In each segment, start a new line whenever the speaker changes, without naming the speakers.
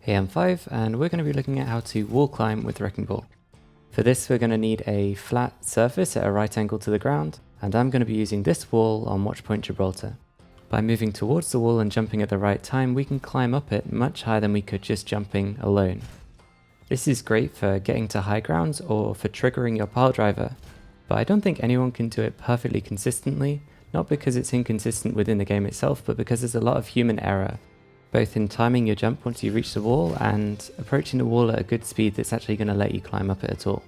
Hey, I'm Five, and we're going to be looking at how to wall climb with Wrecking Ball. For this, we're going to need a flat surface at a right angle to the ground, and I'm going to be using this wall on Watchpoint Gibraltar. By moving towards the wall and jumping at the right time, we can climb up it much higher than we could just jumping alone. This is great for getting to high grounds or for triggering your pile driver, but I don't think anyone can do it perfectly consistently, not because it's inconsistent within the game itself, but because there's a lot of human error, both in timing your jump once you reach the wall and approaching the wall at a good speed that's actually going to let you climb up it at all.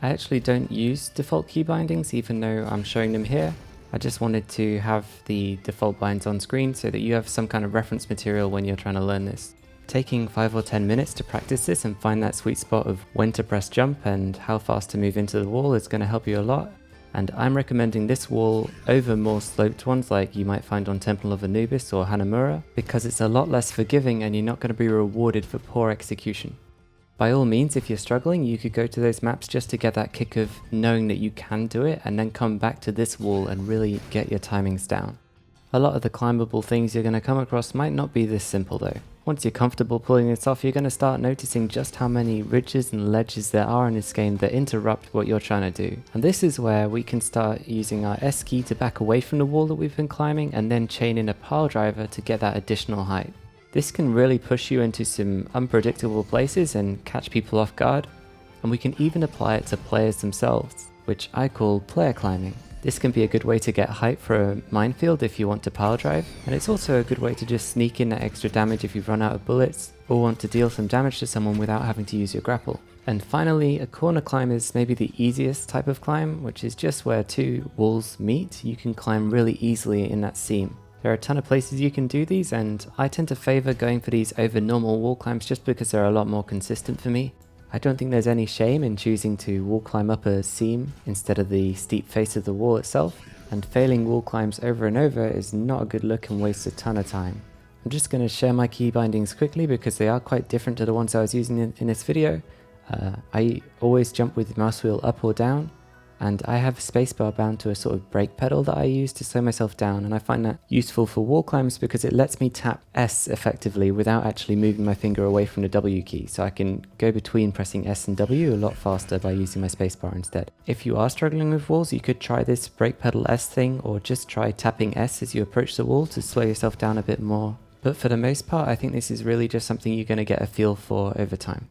I actually don't use default key bindings even though I'm showing them here. I just wanted to have the default binds on screen so that you have some kind of reference material when you're trying to learn this. Taking 5 or 10 minutes to practice this and find that sweet spot of when to press jump and how fast to move into the wall is going to help you a lot. And I'm recommending this wall over more sloped ones like you might find on Temple of Anubis or Hanamura, because it's a lot less forgiving and you're not going to be rewarded for poor execution. By all means, if you're struggling, you could go to those maps just to get that kick of knowing that you can do it and then come back to this wall and really get your timings down. A lot of the climbable things you're going to come across might not be this simple though. Once you're comfortable pulling this off, you're going to start noticing just how many ridges and ledges there are in this game that interrupt what you're trying to do. And this is where we can start using our S key to back away from the wall that we've been climbing and then chain in a pile driver to get that additional height. This can really push you into some unpredictable places and catch people off guard. And we can even apply it to players themselves, which I call player climbing. This can be a good way to get height for a minefield if you want to pile drive, and it's also a good way to just sneak in that extra damage if you've run out of bullets, or want to deal some damage to someone without having to use your grapple. And finally, a corner climb is maybe the easiest type of climb, which is just where two walls meet. You can climb really easily in that seam. There are a ton of places you can do these, and I tend to favour going for these over normal wall climbs just because they're a lot more consistent for me. I don't think there's any shame in choosing to wall climb up a seam instead of the steep face of the wall itself, and failing wall climbs over and over is not a good look and wastes a ton of time. I'm just going to share my key bindings quickly because they are quite different to the ones I was using in this video. I always jump with mouse wheel up or down, and I have spacebar bound to a sort of brake pedal that I use to slow myself down, and I find that useful for wall climbs because it lets me tap S effectively without actually moving my finger away from the W key, so I can go between pressing S and W a lot faster by using my spacebar instead. If you are struggling with walls, you could try this brake pedal S thing, or just try tapping S as you approach the wall to slow yourself down a bit more. But for the most part, I think this is really just something you're going to get a feel for over time.